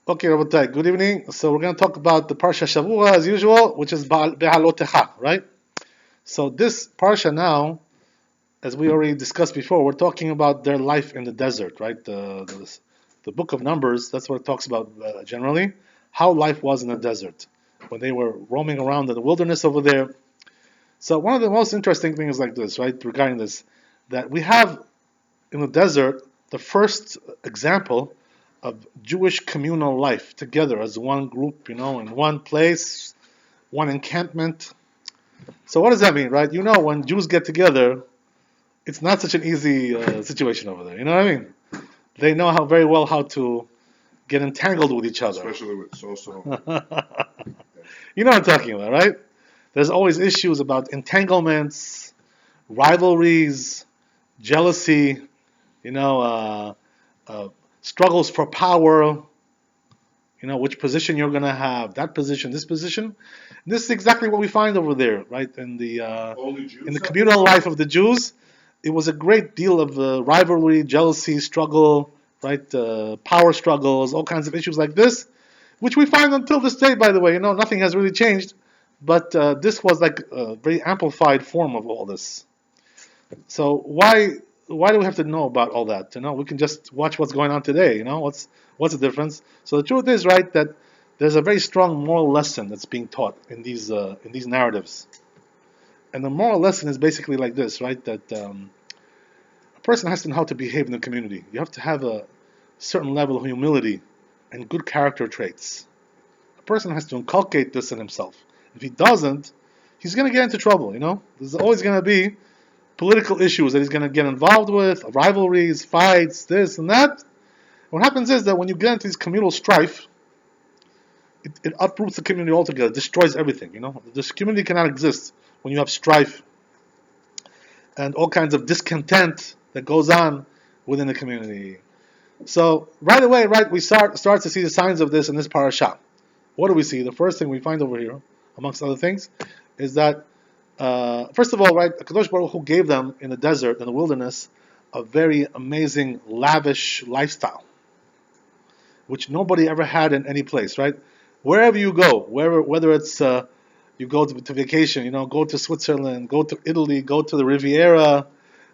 Okay, Rabbi, good evening. So we're going to talk about the Parsha Shavua as usual, which is Beha'Alotecha, right? So this Parsha now, as we already discussed before, we're talking about their life in the desert, right? The book of Numbers, that's what it talks about generally, how life was in the desert when they were roaming around in the wilderness over there. So one of the most interesting things like this, right, regarding this, that we have in the desert the first example of Jewish communal life together as one group, in one place, one encampment. So what does that mean, right? When Jews get together, it's not such an easy situation over there. You know what I mean? They know how very well how to get entangled with each other. Especially with so. You know what I'm talking about, right? There's always issues about entanglements, rivalries, jealousy, you know, struggles for power, which position you're going to have, that position, this position. And this is exactly what we find over there, right? In the communal life of the Jews, it was a great deal of rivalry, jealousy, struggle, right? Power struggles, all kinds of issues like this, which we find until this day, by the way. Nothing has really changed, but this was like a very amplified form of all this. So why do we have to know about all that? We can just watch what's going on today. What's the difference? So the truth is, right, that there's a very strong moral lesson that's being taught in these narratives, and the moral lesson is basically like this, right? That a person has to know how to behave in the community. You have to have a certain level of humility and good character traits. A person has to inculcate this in himself. If he doesn't, he's going to get into trouble. There's always going to be political issues that he's going to get involved with, rivalries, fights, this and that. What happens is that when you get into this communal strife, it uproots the community altogether, destroys everything. This community cannot exist when you have strife and all kinds of discontent that goes on within the community. So right away, right, we start to see the signs of this in this parasha. What do we see? The first thing we find over here, amongst other things, is that first of all, right, Kadosh Baruch Hu gave them in the desert, in the wilderness, a very amazing, lavish lifestyle, which nobody ever had in any place, right? Wherever you go, whether it's you go to vacation, go to Switzerland, go to Italy, go to the Riviera,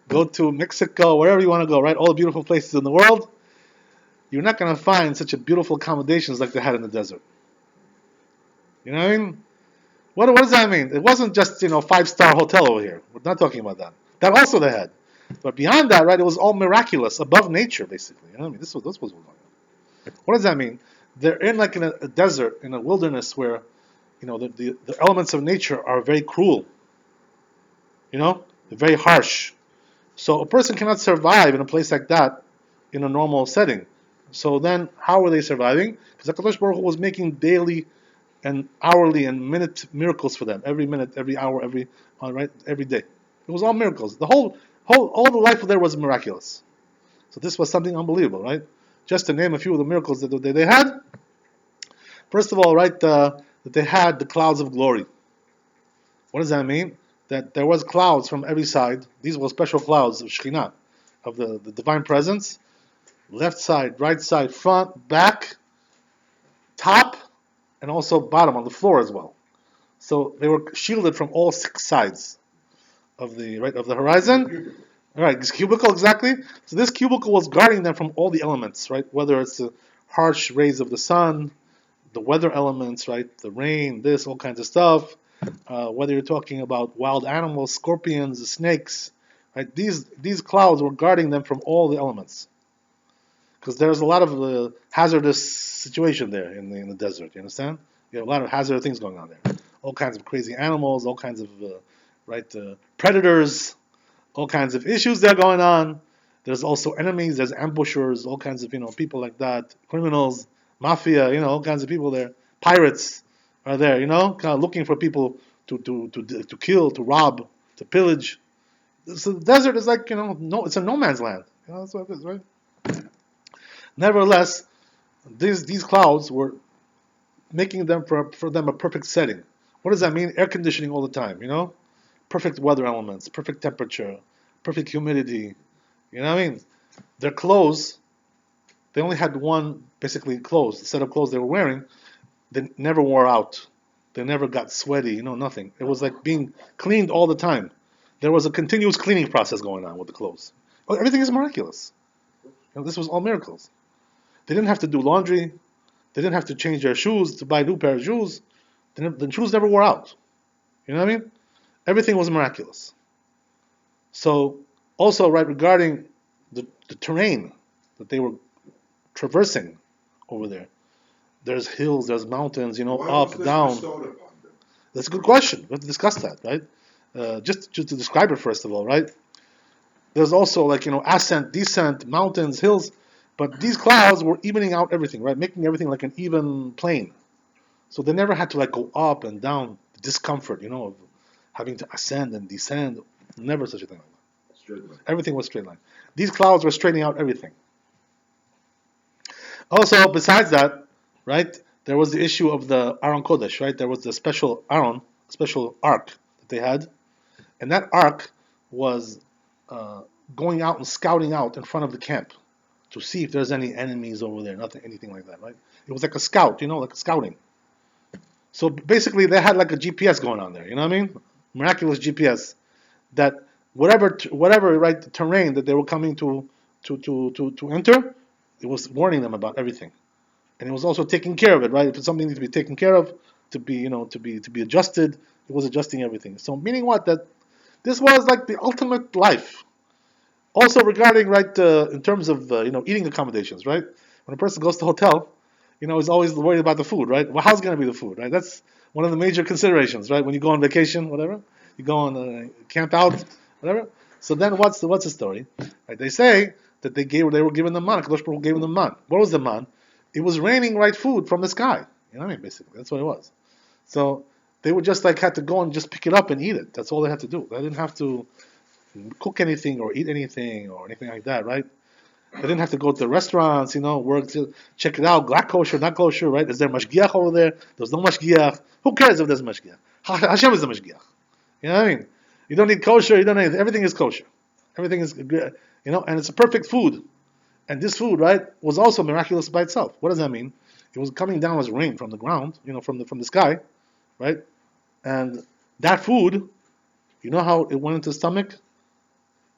go to Mexico, wherever you want to go, right? All the beautiful places in the world, you're not going to find such a beautiful accommodations like they had in the desert. You know what I mean? What does that mean? It wasn't just 5-star hotel over here. We're not talking about that. That also they had, but beyond that, right? It was all miraculous, above nature, basically. You know what I mean? This was going on. What does that mean? They're in like in a desert, in a wilderness where, the elements of nature are very cruel. They're very harsh. So a person cannot survive in a place like that in a normal setting. So then, how were they surviving? Because HaKadosh Baruch Hu was making daily and hourly and minute miracles for them, every minute, every hour, every day. It was all miracles. All the life there was miraculous. So this was something unbelievable, right? Just to name a few of the miracles that they had. First of all, right, that they had the clouds of glory. What does that mean? That there was clouds from every side. These were special clouds of Shekhinah, of the divine presence. Left side, right side, front, back, top, and also bottom on the floor as well. So they were shielded from all 6 sides of the horizon. Right, this cubicle, exactly. So this cubicle was guarding them from all the elements, right? Whether it's the harsh rays of the sun, the weather elements, right? The rain, this, all kinds of stuff. Whether you're talking about wild animals, scorpions, snakes, right? These clouds were guarding them from all the elements. Because there's a lot of hazardous situation there in the desert. You understand? You have a lot of hazardous things going on there. All kinds of crazy animals, all kinds of predators, all kinds of issues that are going on. There's also enemies. There's ambushers, all kinds of people like that, criminals, mafia. All kinds of people there. Pirates are there. Kind of looking for people to kill, to rob, to pillage. So the desert is like it's a no man's land. That's what it is, right? Nevertheless, these clouds were making them for them a perfect setting. What does that mean? Air conditioning all the time, perfect weather elements, perfect temperature, perfect humidity. You know what I mean? Their clothes They only had one basically clothes, the set of clothes they were wearing. They never wore out. They never got sweaty. Nothing. It was like being cleaned all the time. There was a continuous cleaning process going on with the clothes. Well, everything is miraculous. This was all miracles. They didn't have to do laundry. They didn't have to change their shoes to buy a new pair of shoes. The shoes never wore out. You know what I mean? Everything was miraculous. So, also, right, regarding the terrain that they were traversing over there, there's hills, there's mountains, up, down. That's a good question. We have to discuss that, right? Just to describe it, first of all, right? There's also, ascent, descent, mountains, hills, but these clouds were evening out everything, right? Making everything like an even plane. So they never had to go up and down, the discomfort, of having to ascend and descend. Never such a thing like that. Straight line. Everything was straight line. These clouds were straightening out everything. Also, besides that, right, there was the issue of the Aron Kodesh, right? There was the special Aron, special ark that they had, and that ark was going out and scouting out in front of the camp to see if there's any enemies over there. Nothing, anything like that, right? It was like a scout, like a scouting. So basically, they had like a GPS going on there. You know what I mean? Miraculous GPS that whatever right, the terrain that they were coming to enter, it was warning them about everything, and it was also taking care of it, right? If something needs to be taken care of, to be adjusted, it was adjusting everything. So meaning what? That this was like the ultimate life. Also regarding, right, in terms of eating accommodations, right? When a person goes to a hotel, he's always worried about the food, right? Well, how's going to be the food, right? That's one of the major considerations, right? When you go on vacation, whatever, you go on camp out, whatever. So then, what's the story? Right? They say that they were given the man. Kadosh Baruch Hu gave them the man. What was the man? It was raining, right, food from the sky. You know what I mean? Basically, that's what it was. So they would just had to go and just pick it up and eat it. That's all they had to do. They didn't have to cook anything or eat anything or anything like that, right? They didn't have to go to the restaurants, work to check it out, not kosher, not kosher, right? Is there mashgiach over there? There's no mashgiach. Who cares if there's mashgiach? Hashem is the mashgiach. You know what I mean? You don't need kosher, you don't need anything. Everything is kosher. Everything is good, and it's a perfect food. And this food, right, was also miraculous by itself. What does that mean? It was coming down as rain from the ground, from the sky, right? And that food, how it went into the stomach?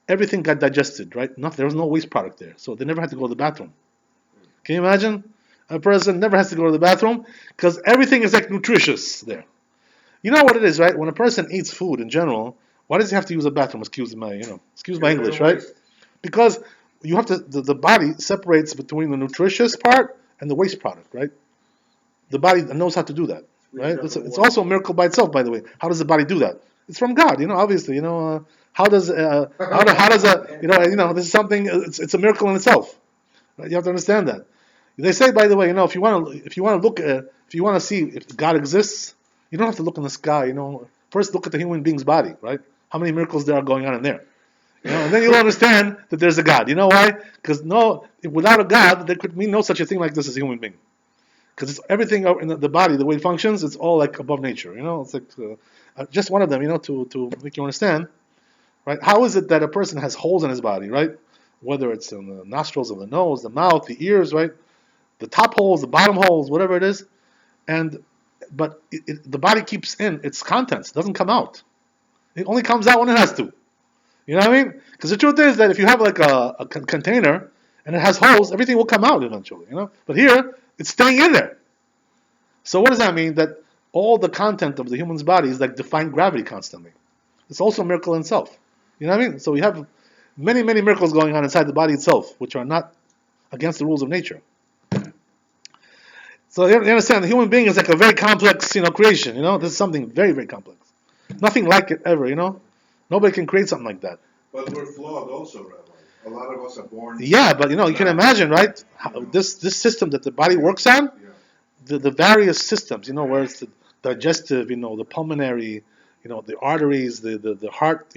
Everything got digested, right? There was no waste product there. So they never had to go to the bathroom. Can you imagine? A person never has to go to the bathroom because everything is like nutritious there. You know what it is, right? When a person eats food in general, why does he have to use a bathroom? Excuse my English, right? Because you have to, the body separates between the nutritious part and the waste product, right? The body knows how to do that, right? It's also a miracle by itself, by the way. How does the body do that? It's from God, obviously, how does this is something, it's a miracle in itself, right? You have to understand that. They say, by the way, if you want to see if God exists, you don't have to look in the sky, first look at the human being's body, right? How many miracles there are going on in there. And then you'll understand that there's a God. You know why? Because without a God, there could be no such a thing like this as a human being. Because it's everything in the body, the way it functions, it's all like above nature. It's like just one of them. To make you understand, right? How is it that a person has holes in his body, right? Whether it's in the nostrils, or the nose, the mouth, the ears, right? The top holes, the bottom holes, whatever it is, but the body keeps in its contents, doesn't come out. It only comes out when it has to. You know what I mean? Because the truth is that if you have like a container and it has holes, everything will come out eventually. But here it's staying in there. So what does that mean? That all the content of the human's body is like defying gravity constantly. It's also a miracle in itself. You know what I mean? So we have many, many miracles going on inside the body itself, which are not against the rules of nature. So you understand, the human being is like a very complex, creation. This is something very, very complex. Nothing like it ever. Nobody can create something like that. But we're flawed also, Rabbi. A lot of us are born. Yeah, but you can imagine, right? This system that the body works on, the various systems, where it's the digestive, the pulmonary, the arteries, the heart,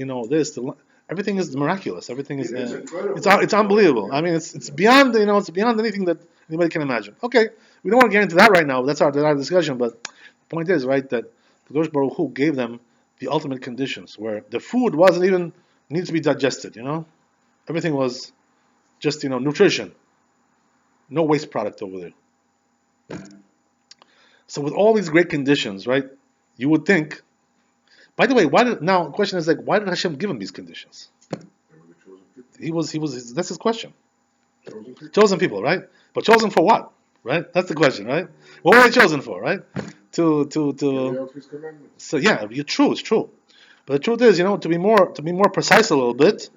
everything is miraculous. Everything is it's unbelievable. I mean, it's beyond it's beyond anything that anybody can imagine. Okay, we don't want to get into that right now. That's our discussion. But the point is, right, that Kadosh Baruch Hu gave them the ultimate conditions where the food wasn't even needs to be digested. Everything was just nutrition. No waste product over there. So with all these great conditions, right? You would think. By the way, now the question is like, why did Hashem give him these conditions? That's his question. Chosen people, right? But chosen for what? Right? That's the question, right? What were they chosen for, right? To. So yeah, it's true. But the truth is, to be more precise a little bit,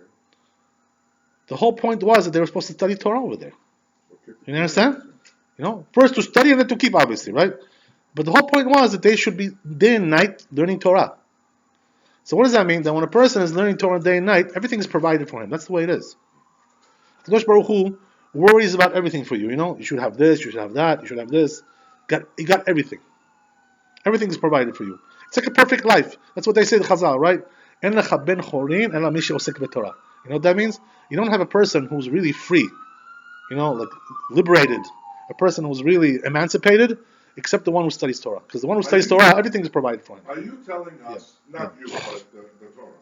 the whole point was that they were supposed to study Torah over there. You understand? First to study and then to keep, obviously, right? But the whole point was that they should be day and night learning Torah. So what does that mean? That when a person is learning Torah day and night, everything is provided for him. That's the way it is. Kadosh Baruch Hu worries about everything for you. You should have this, you should have that, you should have this. You got everything. Everything is provided for you. It's like a perfect life. That's what they say in Chazal, right? En lecha ben chorin ela mi she'osek b'Torah. You know what that means? You don't have a person who's really free, like liberated, a person who's really emancipated, except the one who studies Torah. Because the one who studies Torah, everything is provided for him. Are you telling us, not you, but the Torah,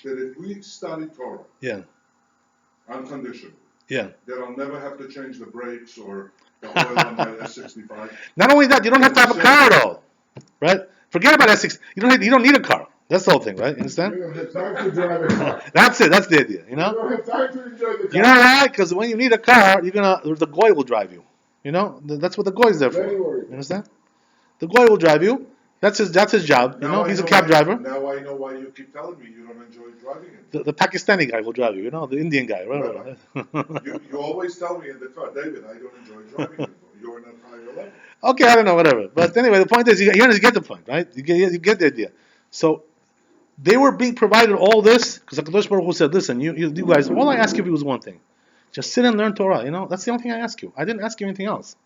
that if we study Torah, unconditionally, that I'll never have to change the brakes or the oil on my S65? Not only that, you don't have to have a car at all, right? Forget about S6. You don't need a car. That's the whole thing, right? You understand? You don't have time to drive a car. That's it. That's the idea. You don't have time to enjoy the car. You know why? Because when you need a car, the goy will drive you. That's what the goy is there for. You understand? The goy will drive you. That's his job. He's a cab driver. Now I know why you keep telling me you don't enjoy driving it. The Pakistani guy will drive you. The Indian guy. Right. You always tell me in the car, David, I don't enjoy driving it. You're in a higher level. Okay, I don't know, whatever. But anyway, the point is, you get the point, right? You get the idea. So they were being provided all this because HaKadosh Baruch Hu said, listen, you guys, all I ask of you is one thing. Just sit and learn Torah, That's the only thing I ask you. I didn't ask you anything else.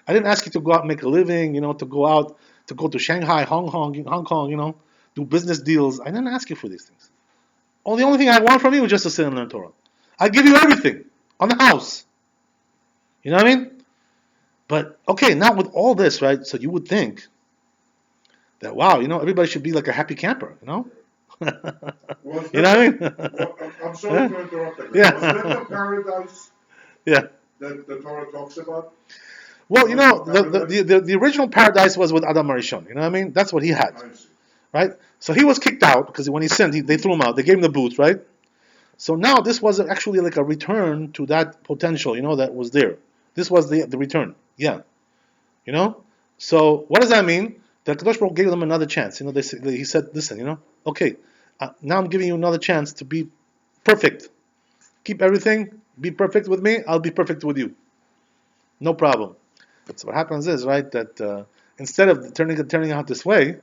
I didn't ask you to go out and make a living, to go to Shanghai, Hong Kong, do business deals. I didn't ask you for these things. The only thing I want from you is just to sit and learn Torah. I give you everything on the house. You know what I mean? But, okay, now with all this, right, so you would think that, wow, everybody should be like a happy camper, You know what I mean? I'm sorry to interrupt you. Yeah. Was that the paradise that the Torah talks about? Well, the original paradise was with Adam Arishon, you know what I mean? That's what he had, right? So he was kicked out because when he sinned, they threw him out. They gave him the boot, right? So now this was actually like a return to that potential, that was there. This was the return, So what does that mean? That Kadosh Baruch gave them another chance. He said, listen, okay, now I'm giving you another chance to be perfect. Keep everything, be perfect with me, I'll be perfect with you. No problem. So what happens is, right, that instead of turning out this way,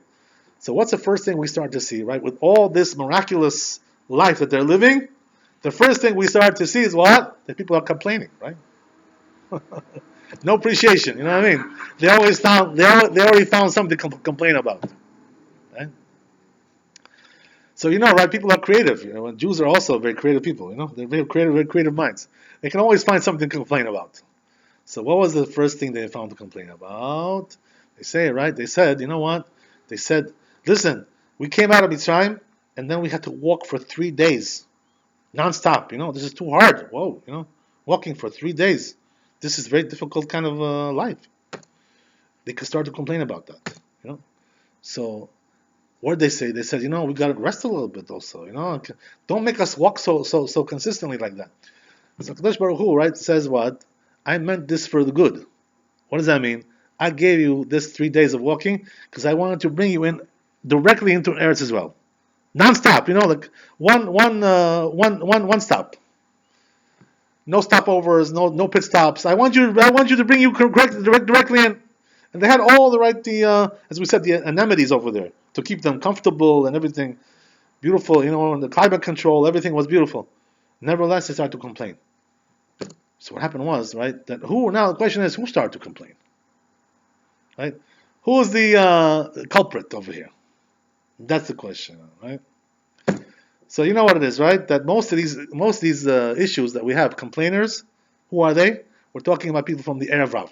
so what's the first thing we start to see, right? With all this miraculous life that they're living, the first thing we start to see is what? That people are complaining, right? No appreciation, you know what I mean? They already found something to complain about, right? So right, people are creative. Jews are also very creative people. They're very creative minds. They can always find something to complain about. So what was the first thing they found to complain about? They say, right? They said, you know what? They said, listen, we came out of Mitzrayim and then we had to walk for 3 days, non-stop. This is too hard. Whoa, walking for 3 days. This is very difficult kind of life. They could start to complain about that. So what did they say? They said, we got to rest a little bit also. Don't make us walk so consistently like that. So Kadosh Baruch Hu, right, says what? I meant this for the good. What does that mean? I gave you this 3 days of walking because I wanted to bring you in directly into Eretz as well, non-stop. Like one stop. No stopovers, no pit stops. I want you to bring you directly in. And they had all the right, as we said, the amenities over there to keep them comfortable and everything beautiful. And the climate control, everything was beautiful. Nevertheless, they started to complain. So what happened was, right, now the question is, who started to complain? Right? Who is the culprit over here? That's the question, right? So you know what it is, right? That most of these issues that we have, complainers, who are they? We're talking about people from the Erev Rav.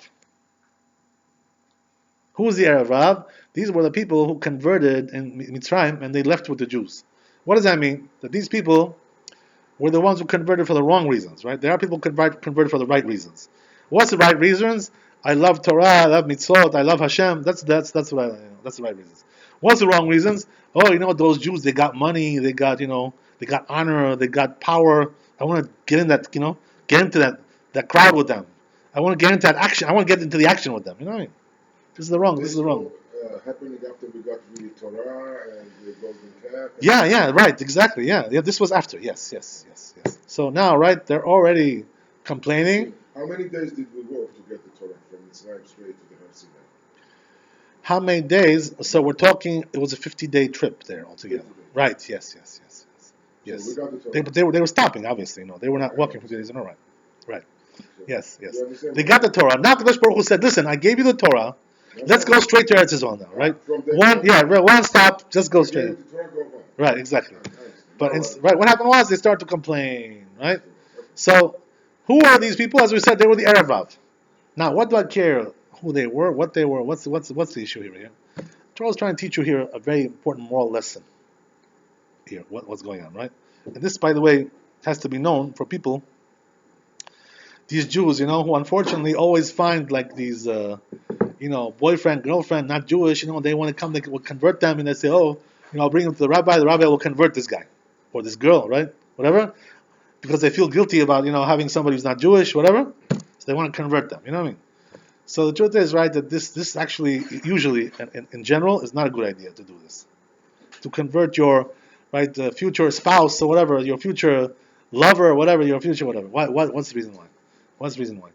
Who is the Erev Rav? These were the people who converted in Mitzrayim and they left with the Jews. What does that mean? That these people were the ones who converted for the wrong reasons, right? There are people converted for the right reasons. What's the right reasons? I love Torah, I love mitzvot, I love Hashem. That's what that's the right reasons. What's the wrong reasons? Oh, those Jews, they got money, they got they got honor, they got power. I want to get in that get into that crowd with them. I want to get into that action. I want to get into the action with them. You know what I mean? This is the wrong. This is the wrong. Happening after we got really Torah and the golden calf. Yeah, right, exactly. Yeah. This was after. Yes. So now, right, they're already complaining. How many days did we walk to get the Torah from Mitzrayim straight to the Har Sinai? How many days? So we're talking. It was a 50-day trip there altogether. 50 days. Right. Yes. So we got the Torah. But they were stopping. Obviously, they were not walking for 2 days in a row. Right. So Yes. you understand They what got the Torah. Now Kadosh Baruch Hu said, "Listen, I gave you the Torah. Let's go straight to Eretz Yisrael now, right? From there- One stop. Just go I gave straight. you the Torah, go home. Right. Exactly. Nice. But No, right, what happened was they started to complain, right? So, who are these people? As we said, they were the Erevav. Now, what do I care who they were, what they were? What's the issue here? Torah is trying to teach you here a very important moral lesson. Here, what's going on, right? And this, by the way, has to be known for people. These Jews, who unfortunately always find like these, boyfriend, girlfriend, not Jewish. They want to come, they will convert them, and they say, oh, I'll bring them to the rabbi. The rabbi will convert this guy or this girl, right? Whatever, because they feel guilty about having somebody who's not Jewish, whatever. So they want to convert them. You know what I mean? So the truth is, right, that this actually usually, in general, is not a good idea to do this. To convert your future spouse or whatever, your future lover or whatever, your future whatever. What's the reason why? What's the reason why?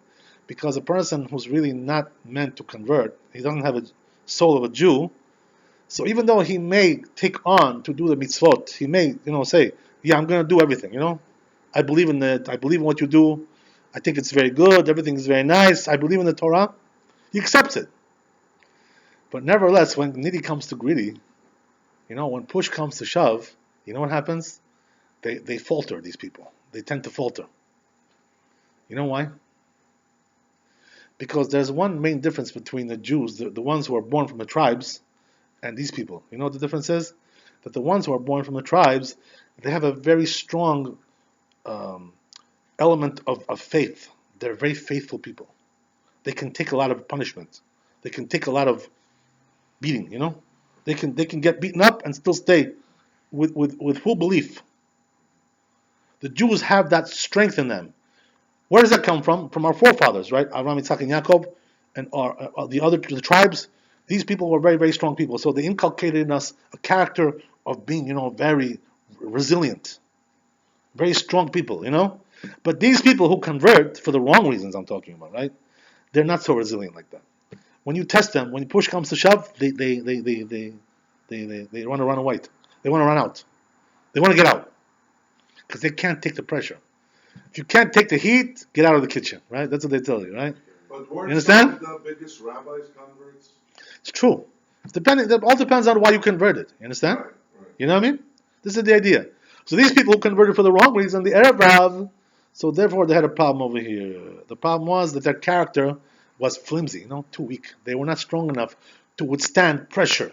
Because a person who's really not meant to convert, he doesn't have a soul of a Jew. So even though he may take on to do the mitzvot, he may, say, yeah, I'm going to do everything, I believe in it. I believe in what you do. I think it's very good. Everything is very nice. I believe in the Torah. He accepts it. But nevertheless, when nitty comes to gritty, when push comes to shove, you know what happens? They falter, these people. They tend to falter. You know why? Because there's one main difference between the Jews, the ones who are born from the tribes, and these people. You know what the difference is? That the ones who are born from the tribes, they have a very strong element of faith. They're very faithful people. They can take a lot of punishment. They can take a lot of beating, They can get beaten up and still stay with full belief. The Jews have that strength in them. Where does that come from? From our forefathers, right? Avraham, Yitzhak, and Yaakov, and the tribes. These people were very, very strong people. So they inculcated in us a character of being, very resilient, very strong people, But these people who convert for the wrong reasons, I'm talking about, right? They're not so resilient like that. When you test them, when push comes to shove, they want to run away. They want to run out. They want to get out because they can't take the pressure. If you can't take the heat, get out of the kitchen, right? That's what they tell you, right? But weren't You understand? some of the biggest rabbis converts? It's true. It all depends on why you converted. You understand? Right. You know what I mean? This is the idea. So these people who converted for the wrong reason, the Arab Rav, so therefore they had a problem over here. The problem was that their character was flimsy, too weak. They were not strong enough to withstand pressure,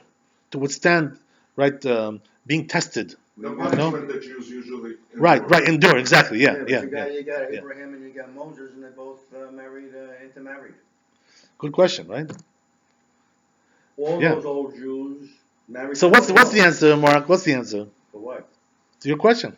to withstand, being tested. The punishment that Jews usually endure. Right, endure, exactly, yeah. You got Abraham and you got Moses, and they both intermarried. Good question, right? All Yeah. those old Jews married. So what's the answer, Mark? What's the answer For what? to your question?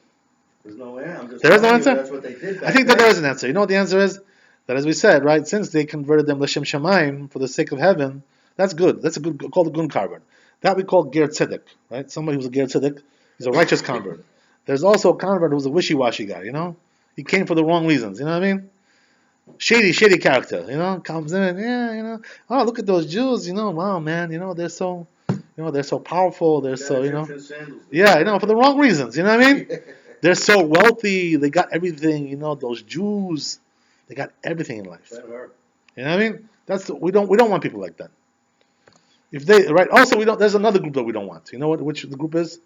There's no answer. I'm just There is no telling you answer? That's what they did. I think that there is an answer. You know what the answer is? That as we said, right, since they converted them L'Shem Shamayim for the sake of heaven, that's good. That's called a good convert. That we call Ger Tzedek, right? Somebody who's a Ger Tzedek, he's a righteous convert. There's also a convert who's a wishy-washy guy, He came for the wrong reasons, you know what I mean? Shady character, comes in, oh, look at those Jews, wow, man, they're so, they're so powerful, they're so, yeah, for the wrong reasons, you know what I mean? They're so wealthy, they got everything, those Jews, they got everything in life. You know what I mean? We don't want people like that. If they, right, also there's another group that we don't want. You know which the group is?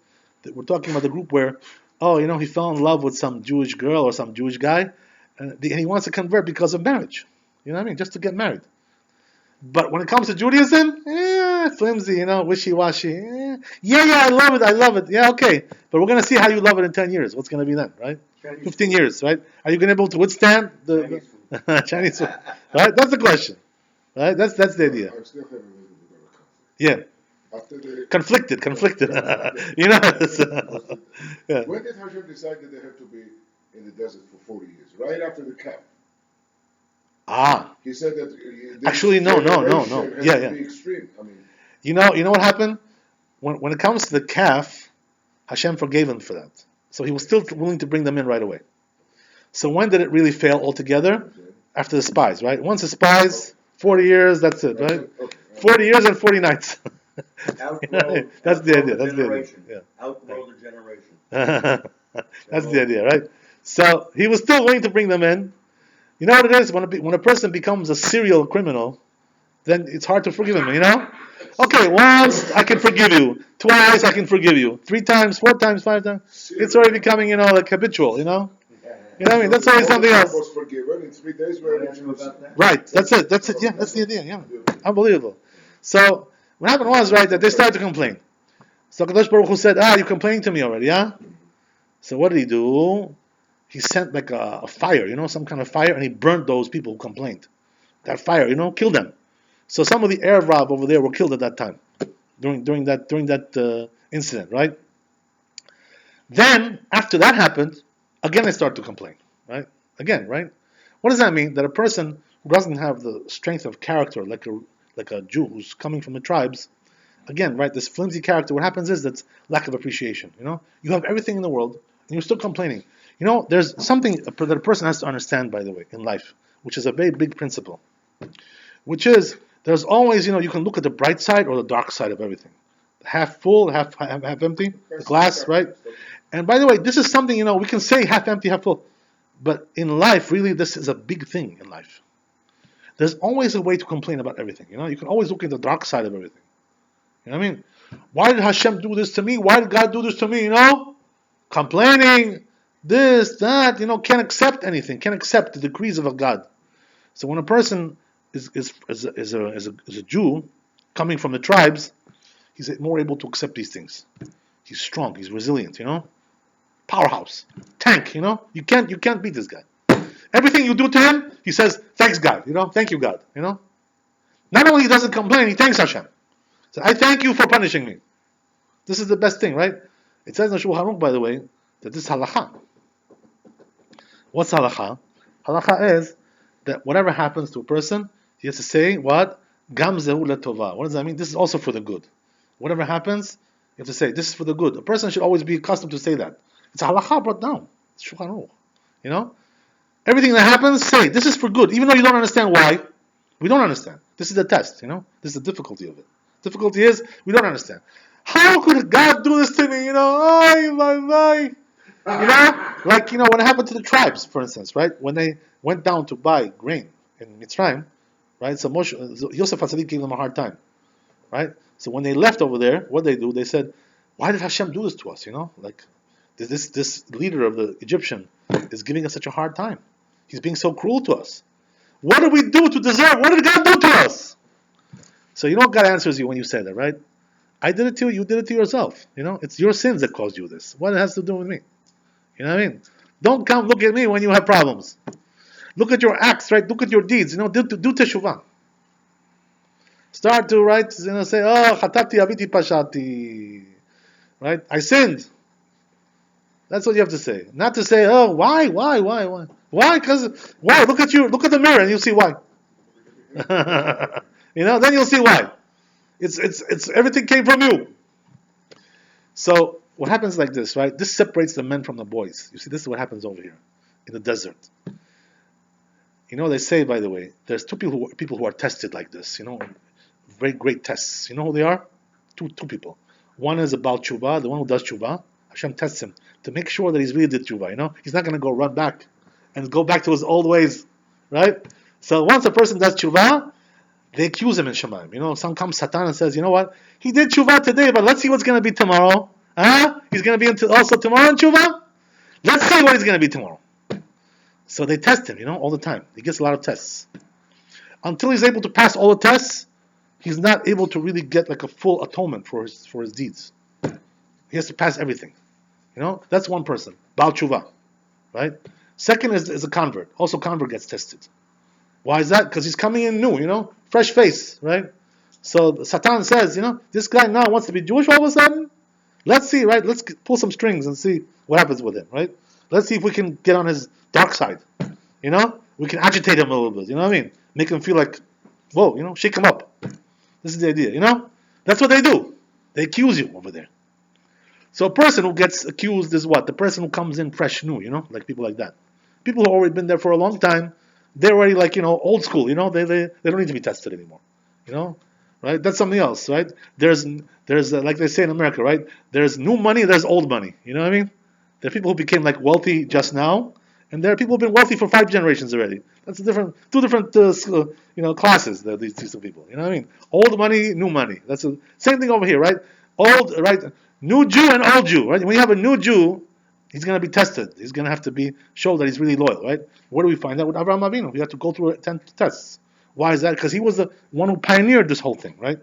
We're talking about the group where, he fell in love with some Jewish girl or some Jewish guy, and he wants to convert because of marriage. You know what I mean? Just to get married. But when it comes to Judaism, flimsy, wishy-washy. Yeah, I love it. Yeah, okay. But we're going to see how you love it in 10 years. What's going to be then, right? 15 years, right? Are you going to be able to withstand the Chinese food. Right? That's the question. Right? That's the idea. I'm still having a little bit of a conflict. Yeah. After the Conflicted. Yeah. You know. Yeah. When did Hashem decide that they have to be in the desert for 40 years? Right after the calf. Ah. He said that this Actually, no. generation has Yeah, to yeah. be extreme. I mean, You know what happened? When it comes to the calf, Hashem forgave him for that. So he was still willing to bring them in right away. So when did it really fail altogether? okay. After the spies, right? Once the spies, 40 years, that's it, right? Okay. 40 years and 40 nights. Outgrow, That's the outgrow idea. That's the idea. generation. Yeah. Outgrow the generation. That's the idea, right? So he was still willing to bring them in. You know what it is? When a person becomes a serial criminal, then it's hard to forgive him, you know? Okay, once I can forgive you. Twice I can forgive you. 3 times, 4 times, 5 times. It's already becoming, like habitual, you know? You know what I mean? That's always something else. Was forgiven in 3 days. Where What about that? Right, that's it. Yeah, that's the idea, yeah. Unbelievable. So, what happened was, right, that they started to complain. So Kadosh Baruch Hu said, you're complaining to me already, yeah? So what did he do? He sent like a fire, some kind of fire, and he burnt those people who complained. That fire, killed them. So some of the Erev Rav over there were killed at that time, during that incident, right? Then, after that happened, again they start to complain, right? Again, right? What does that mean? That a person who doesn't have the strength of character, like a Jew who's coming from the tribes, again, right? This flimsy character. What happens is that's lack of appreciation. You have everything in the world, and you're still complaining. There's something that a person has to understand, by the way, in life, which is a very big principle, which is there's always, you can look at the bright side or the dark side of everything. Half full, half empty, the glass, right? And by the way, this is something, we can say half empty, half full. But in life, really, this is a big thing in life. There's always a way to complain about everything. You can always look at the dark side of everything. You know what I mean? Why did Hashem do this to me? Why did God do this to me? Complaining, this, that, can't accept anything, can't accept the decrees of a God. So when a person is a Jew coming from the tribes, he's more able to accept these things. He's strong, he's resilient, powerhouse, tank, you can't beat this guy. Everything you do to him, he says, thanks God, thank you God, Not only he doesn't complain, he thanks Hashem. So I thank you for punishing me. This is the best thing, right? It says in Shulchan Aruch, by the way, that this is halakha. What's halakha? Halakha is that whatever happens to a person, he has to say, what? Gam zehu letova. What does that mean? This is also for the good. Whatever happens, you have to say, this is for the good. A person should always be accustomed to say that. It's a halakha brought down. It's Shulchan Aruch. Everything that happens, say, this is for good. Even though you don't understand why, we don't understand. This is the test, This is the difficulty of it. Difficulty is, we don't understand. How could God do this to me, Ay, my. Like, when it happened to the tribes, for instance, right? When they went down to buy grain in Mitzrayim, right? So Yosef HaTzadik gave them a hard time, right? So when they left over there, what they do? They said, why did Hashem do this to us, Like, this leader of the Egyptian is giving us such a hard time. He's being so cruel to us. What did we do to deserve? What did God do to us? So God answers you when you say that, right? I did it to you, you did it to yourself. It's your sins that caused you this. What it has to do with me? You know what I mean? Don't come look at me when you have problems. Look at your acts, right? Look at your deeds. Do teshuvah. Start to say, chatati aviti pashati. Right? I sinned. That's what you have to say. Not to say, why? Why? Because why? Look at the mirror and you'll see why. Then you'll see why. It's everything came from you. So what happens like this, right? This separates the men from the boys. You see, this is what happens over here in the desert. They say, by the way, there's two people who are tested like this. Very great tests. You know who they are? Two people. One is about tshuva, the one who does tshuva. Hashem tests him to make sure that he's really did tshuva. He's not going to run back and go back to his old ways, right? So once a person does tshuva, they accuse him in Shemaim. Some comes Satan and says, you know what? He did tshuva today, but let's see what's going to be tomorrow. He's going to be also tomorrow in tshuva? Let's see what he's going to be tomorrow. So they test him, all the time. He gets a lot of tests. Until he's able to pass all the tests, he's not able to really get like a full atonement for his deeds. He has to pass everything. That's one person. Baal tshuva. Right? Second is a convert. Also convert gets tested. Why is that? Because he's coming in new, fresh face, right? So Satan says, this guy now wants to be Jewish all of a sudden. Let's see, right? Let's pull some strings and see what happens with him, right? Let's see if we can get on his dark side. We can agitate him a little bit. You know what I mean? Make him feel like, whoa, shake him up. This is the idea. That's what they do. They accuse you over there. So a person who gets accused is what? The person who comes in fresh new. Like people like that. People who have already been there for a long time. They're already like old school. They don't need to be tested anymore. Right? That's something else, right? There's like they say in America, right? There's new money, there's old money. You know what I mean? There are people who became like wealthy just now, and there are people who've been wealthy for 5 generations already. That's two different classes. These two people. You know what I mean? Old money, new money. That's the same thing over here, right? Old, right? New Jew and old Jew, right? When you have a new Jew, he's going to be tested. He's going to have to show that he's really loyal, right? Where do we find that with Avraham Avinu? We have to go through 10 tests. Why is that? Because he was the one who pioneered this whole thing, right?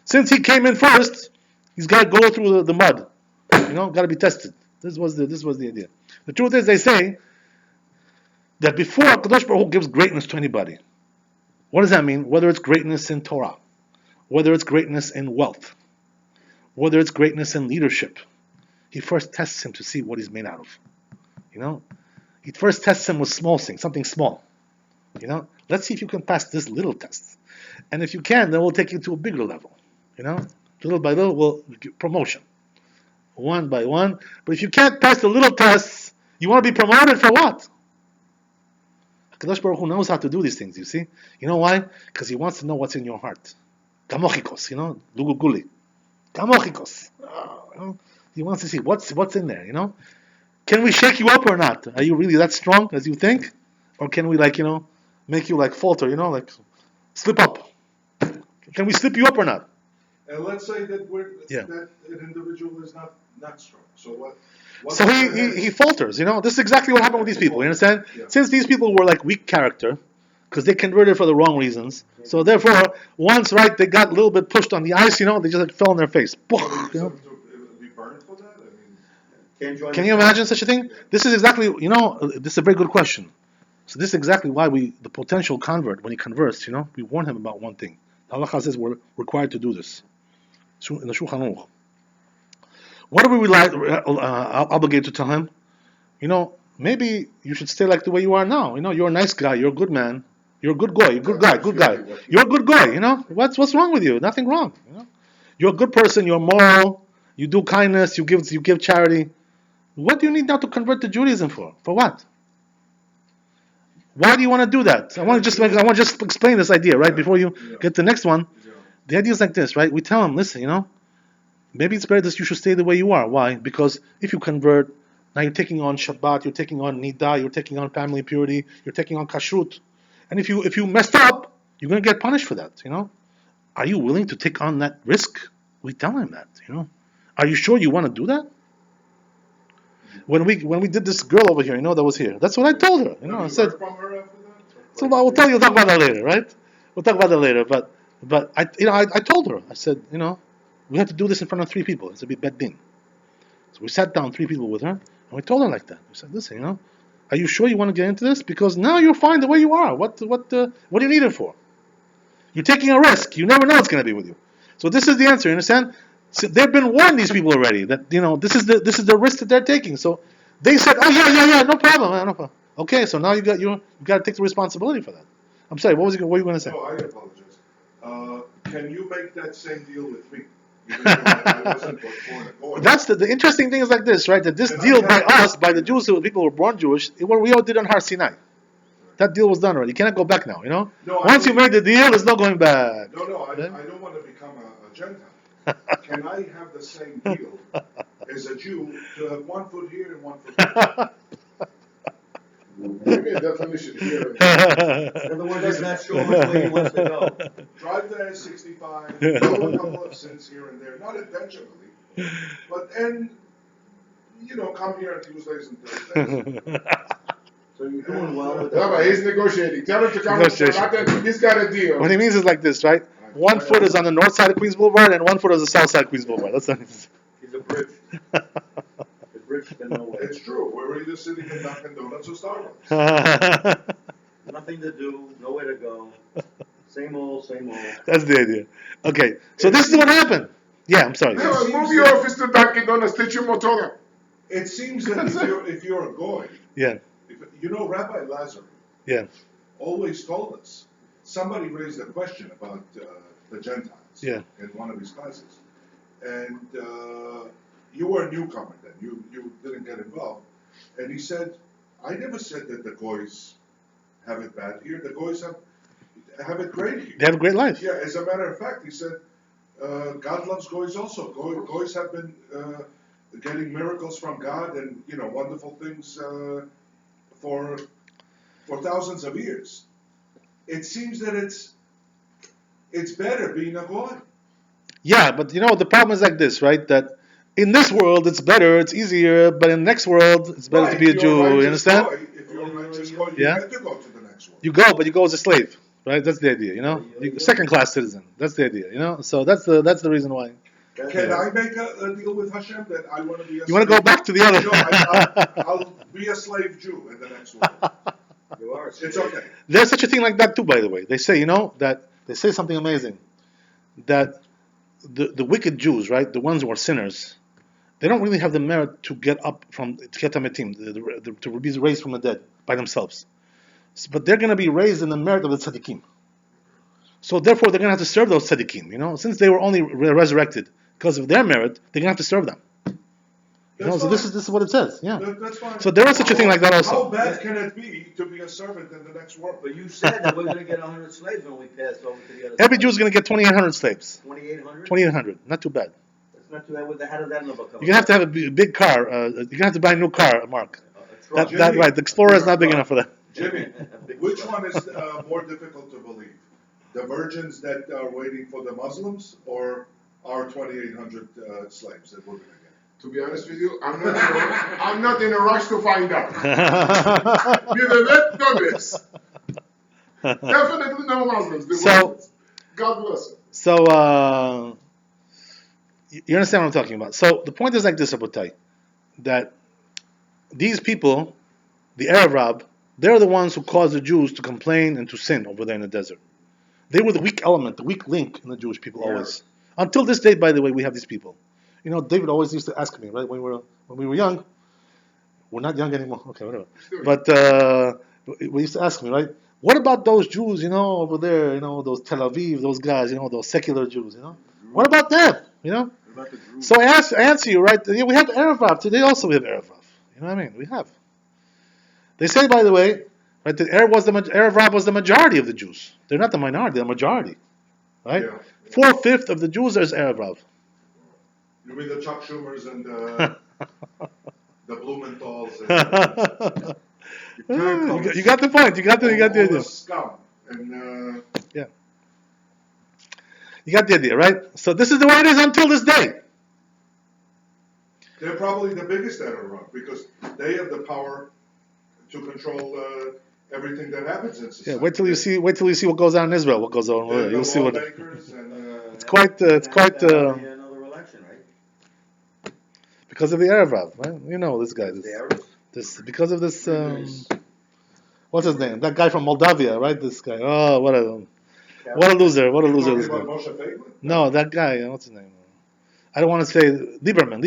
Since he came in first, he's got to go through the mud. Got to be tested. This was the idea. The truth is, they say that before Kadosh Baruch Hu gives greatness to anybody, what does that mean? Whether it's greatness in Torah, whether it's greatness in wealth, whether it's greatness in leadership, he first tests him to see what he's made out of. He first tests him with small things, something small. Let's see if you can pass this little test. And if you can, then we'll take you to a bigger level. Little by little, we'll give promotion. One by one. But if you can't pass the little tests, you want to be promoted for what? HaKadosh Baruch Hu knows how to do these things, you see? You know why? Because he wants to know what's in your heart. Gamochikos, Luguguli. Gamochikos. He wants to see what's in there, Can we shake you up or not? Are you really that strong as you think? Or can we make you falter, slip up? Can we slip you up or not? And let's say that that an individual is not strong. So what? So he falters. This is exactly what happened with these people. You understand? Yeah. Since these people were weak character, because they converted for the wrong reasons. So therefore, once they got a little bit pushed on the ice. They just fell on their face. Be burned for that? Can you imagine such a thing? This is exactly this is a very good question. So this is exactly why the potential convert, when he converts, we warn him about one thing. The Halacha says we're required to do this. In the Shulchan Aruch. What are we obligated to tell him? Maybe you should stay like the way you are now. You're a nice guy. You're a good man. You're a good guy. Good guy. You're a good guy. What's wrong with you? Nothing wrong. You're a good person. You're moral. You do kindness. You give charity. What do you need now to convert to Judaism for? For what? Why do you want to do that? I want to just explain this idea, right? Before you get to the next one. The idea is like this, right? We tell him, listen, maybe it's better that you should stay the way you are. Why? Because if you convert, now you're taking on Shabbat, you're taking on Nida, you're taking on family purity, you're taking on Kashrut. And if you messed up, you're going to get punished for that, Are you willing to take on that risk? We tell him that, Are you sure you want to do that? When we did this girl over here, that was here. That's what I told her. I said. So we'll tell you. We'll talk about that later, right? We'll talk about that later. But I told her. I said, we have to do this in front of 3 people. It's a bit bad din. So we sat down 3 people with her, and we told her like that. We said, listen, are you sure you want to get into this? Because now you're fine the way you are. What do you need it for? You're taking a risk. You never know what's going to be with you. So this is the answer. You understand? So they've been warned, these people already, that this is the risk that they're taking. So they said, oh yeah, no problem. Okay, so now you got to take the responsibility for that. I'm sorry. What were you going to say? Oh, I apologize. Can you make that same deal with me? I wasn't born a Goy. That's the interesting thing is like this, right? That this deal by us, by the Jews, the people who were born Jewish, we all did on Har Sinai. That deal was done already. You cannot go back now. No, Once you made the deal, there's no going back. No, I don't want to become a Gentile. Can I have the same deal as a Jew to have 1 foot here and 1 foot there? Maybe a definition here. In other words, he's not sure which way he wants to go. Drive the 65, do a couple of sins here and there, not intentionally, but then, come here on Tuesdays and Thursdays. So you're doing well with Rabbi, he's negotiating. Tell him to come. He's got a deal. What he means is like this, right? 1 foot is on the north side of Queens Boulevard, and 1 foot is the south side of Queens Boulevard. That's what He's a bridge. The bridge to nowhere. It's true. We're either sitting in Dunkin' Donuts or Starbucks. Nothing Nothing to do, nowhere to go. Same old, same old. That's the idea. Okay, so this is what happened. Yeah, I'm sorry. No, move your office to Dunkin' Donuts, teach you motora. It seems that if you're a goy, Yeah, Rabbi Lazar yeah, always told us. Somebody raised a question about the Gentiles Yeah. in one of his classes, and you were a newcomer then. You didn't get involved, and he said, "I never said that the goys have it bad here. The goys have it great here. they have a great life. Yeah, as a matter of fact, he said, God loves goys also. Goys have been getting miracles from God and wonderful things for thousands of years. It seems that it's better being a goy. Yeah, but the problem is like this, right? That in this world it's better, it's easier, but in the next world it's better to be a If you're Jew. righteous You understand? goy, if you're a righteous goy, you Yeah. have to go to the next world. You go, but you go as a slave, right? That's the idea, second class citizen. That's the idea, So that's the reason why. Can I make a deal with Hashem that I want to be a You want to go back to the other? No, I'll be a slave Jew in the next world. You are. It's okay. There's such a thing like that too, by the way. They say, that they say something amazing, that the wicked Jews, right, the ones who are sinners, they don't really have the merit to get up from Tchetametim, to be raised from the dead by themselves. But they're going to be raised in the merit of the tzaddikim. So therefore, they're going to have to serve those tzaddikim. Since they were only resurrected because of their merit, they're going to have to serve them. So this is what it says. Yeah. That's fine. So there is such a thing like that also. How bad can it be to be a servant in the next world? But you said that we're going to get 100 slaves when we pass over to the other Every side. Jew is going to get 2,800 slaves. 2,800? 2,800, not too bad. That's not too bad. How did that number come? You're gonna have to have a big car. You're gonna have to buy a new car, Mark. A truck. That right. The Explorer is not big enough for that. Jimmy, which one is more difficult to believe? The virgins that are waiting for the Muslims or our 2,800 slaves that we're going to get? To be honest with you, I'm not in a rush to find out. Neither that nor this. Definitely no Muslims. The Muslims. God bless them. So you understand what I'm talking about. So the point is like this, Rabotai, that these people, the Arab, they're the ones who caused the Jews to complain and to sin over there in the desert. They were the weak element, the weak link in the Jewish people always. Until this day, by the way, we have these people. David always used to ask me, right, when we were young. We're not young anymore. Okay, whatever. But we used to ask me, right, what about those Jews, over there, those Tel Aviv, those guys, those secular Jews, What about them, So I answer you, right, we have Erev today also we have Erev. You know what I mean? We have. They say, by the way, right, that Erev Rav was the majority of the Jews. They're not the minority, they're the majority. Right? Yeah. 4/5 of the Jews is Erev Rav. You mean the Chuck Schumers and the Blumenthal's? And, you got the point. You got the all idea. the scum. And Yeah. You got the idea, right? So this is the way it is until this day. they're probably the biggest Arab because they have the power to control everything that happens in society. Yeah. Wait till you see what goes on in Israel. What goes on? They're You'll the see what. lawmakers and, It's quite. Another election, right? Because of the Erev Rav, right? This guy. The Arabs? Because of this. What's his name? That guy from Moldavia, right? This guy. Oh, what a loser! What a loser! Talking This about guy. Moshe Feiglin? No, that guy. What's his name? I don't want to say Lieberman.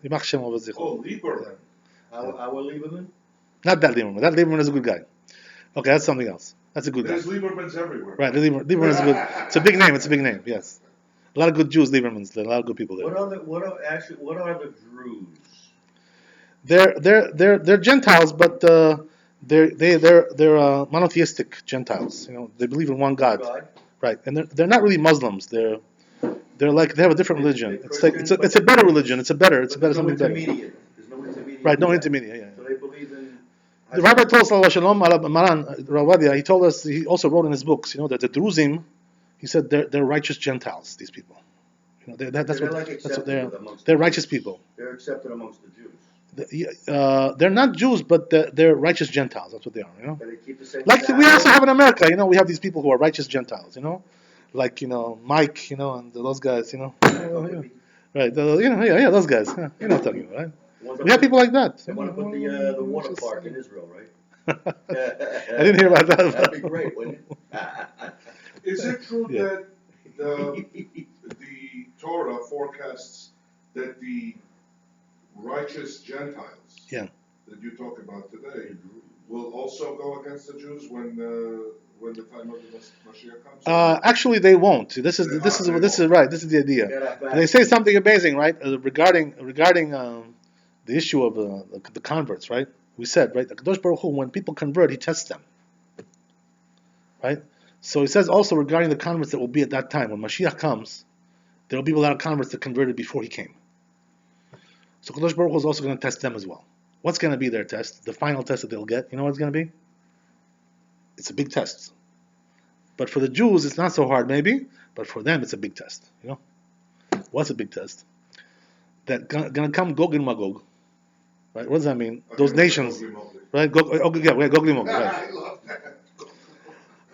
Yimach Shem over Zichron. Oh, Lieberman. Our Lieberman? Not that Lieberman. That Lieberman is a good guy. Okay, that's something else. That's a good guy. There's Liebermans everywhere. Right, Lieberman is good. It's a big name. Yes, a lot of good Jews. Liebermans. There. A lot of good people there. What are the Druze? They're Gentiles, but they're monotheistic Gentiles. They believe in one God. Right, and they're not really Muslims. They're like they have a different religion. It's a better religion. It's better something better. There's no intermediate. Right, no intermediate. Yeah. So they believe in. The Rabbi told us, Maran, he told us, he also wrote in his books, that the Druzim, he said they're righteous Gentiles, these people. That's what they're righteous people. They're accepted amongst the Jews. They're not Jews, but they're righteous Gentiles. That's what they are, But they keep the same. Like we also have in America, we have these people who are righteous Gentiles, like Mike, and those guys, right? Those guys. Yeah, you know what I'm talking about, right? We have people like that. They want to put the water park in Israel, right? I didn't hear about that. That'd be great, wouldn't it? Is it true Yeah. that the Torah forecasts that the righteous Gentiles Yeah. that you talk about today will also go against the Jews when the time of the Mashiach comes? Actually, they won't. This is right. This is the idea. Get our back. They say something amazing, right? Regarding the issue of the converts, right? We said, right, the Kadosh Baruch Hu, when people convert, He tests them, right? So He says also regarding the converts that will be at that time when Mashiach comes, there will be a lot of converts that converted before He came. So Kadosh Baruch Hu is also going to test them as well. What's going to be their test? The final test that they'll get. You know what it's going to be? It's a big test. But for the Jews, it's not so hard, maybe. But for them, it's a big test. You know, what's a big test? That gonna come Gog and Magog, right? What does that mean? Those nations, right? Gog and Magog, right? I love that.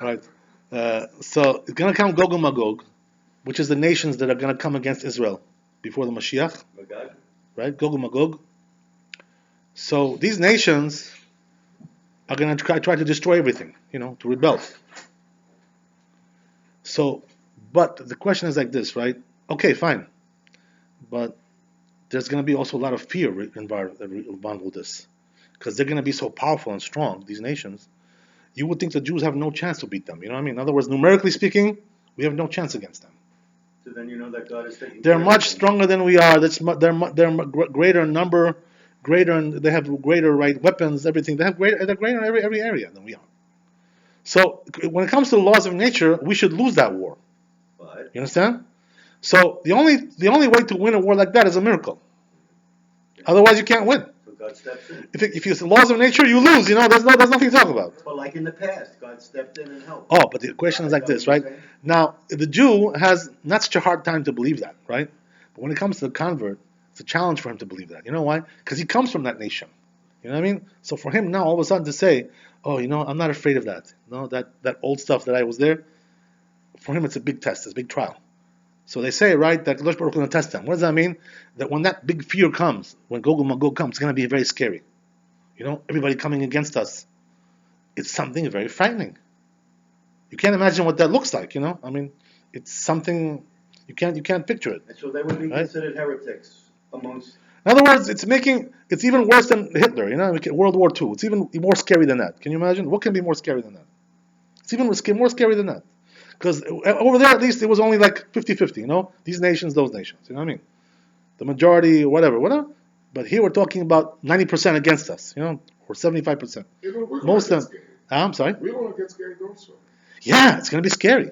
Right. So it's gonna come Gog and Magog, which is the nations that are gonna come against Israel before the Mashiach, right? Gog and Magog. So these nations are gonna try to destroy everything, you know, to rebel. So, but the question is like this, right? Okay, fine, but there's going to be also a lot of fear involved with this, because they're going to be so powerful and strong, these nations. You would think the Jews have no chance to beat them. You know what I mean? In other words, numerically speaking, we have no chance against them. So then you know that God is taking They're care of much them. stronger than we are. They're greater in number, they have greater weapons, everything. They're greater in every area than we are. So when it comes to the laws of nature, we should lose that war. But You understand? So the only way to win a war like that is a miracle. Otherwise, you can't win. so God steps in. If it's the laws of nature, you lose. You know, there's nothing to talk about. But like in the past, God stepped in and helped. Oh, but the question is like this, right? Now, the Jew has not such a hard time to believe that, right? But when it comes to the convert, it's a challenge for him to believe that. You know why? Because he comes from that nation. You know what I mean? So for him now, all of a sudden to say, oh, you know, I'm not afraid of that. No, that old stuff that I was there, for him it's a big test, it's a big trial. So they say, right, that Kadosh Baruch Hu is going to test them. What does that mean? That when that big fear comes, when Gog and Magog comes, it's going to be very scary. You know, everybody coming against us. It's something very frightening. You can't imagine what that looks like, you know? I mean, it's something you can't picture it. And so they would be Right. considered heretics amongst. In other words, it's even worse than Hitler, you know, World War II. It's even more scary than that. Can you imagine? What can be more scary than that? It's even more scary than that. Because over there, at least, it was only like 50-50, you know? These nations, those nations, you know what I mean? The majority, whatever. But here we're talking about 90% against us, you know? Or 75%. You know, we're Most gonna of get them. scared. I'm sorry? We're gonna get scared also. Yeah, it's going to be scary.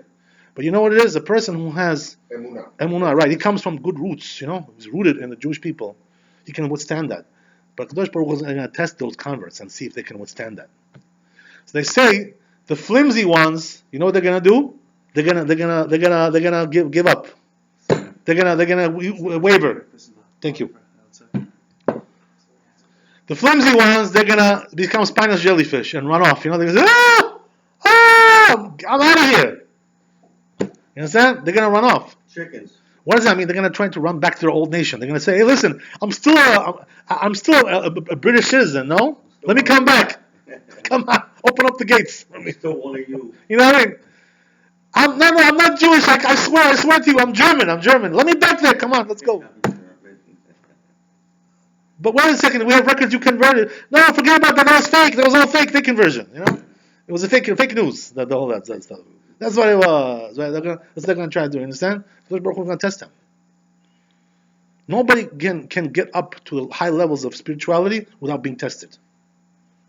But you know what it is? A person who has Emunah, right? He comes from good roots, you know? He's rooted in the Jewish people. He can withstand that. But Kadosh Baruch Hu is going to test those converts and see if they can withstand that. So they say the flimsy ones, you know what they're going to do? They're gonna give up. They're gonna waver. Thank you. The flimsy ones, they're gonna become spineless jellyfish and run off. You know, they're gonna say, I'm out of here. You understand? They're gonna run off. Chickens. What does that mean? They're gonna try to run back to their old nation. They're gonna say, hey, listen, I'm still a British citizen. No, let me come back. Come on, open up the gates. I'm still one of you. You know what I mean? I'm not Jewish. I swear to you, I'm German. Let me back there. Come on, let's go. But wait a second, we have records you converted. No, forget about that. That was fake. That was all fake conversion. You know, it was a fake news. The whole that stuff. That's what it was. Right? That's what they're gonna try to do. Understand? We're gonna test them. Nobody can get up to high levels of spirituality without being tested.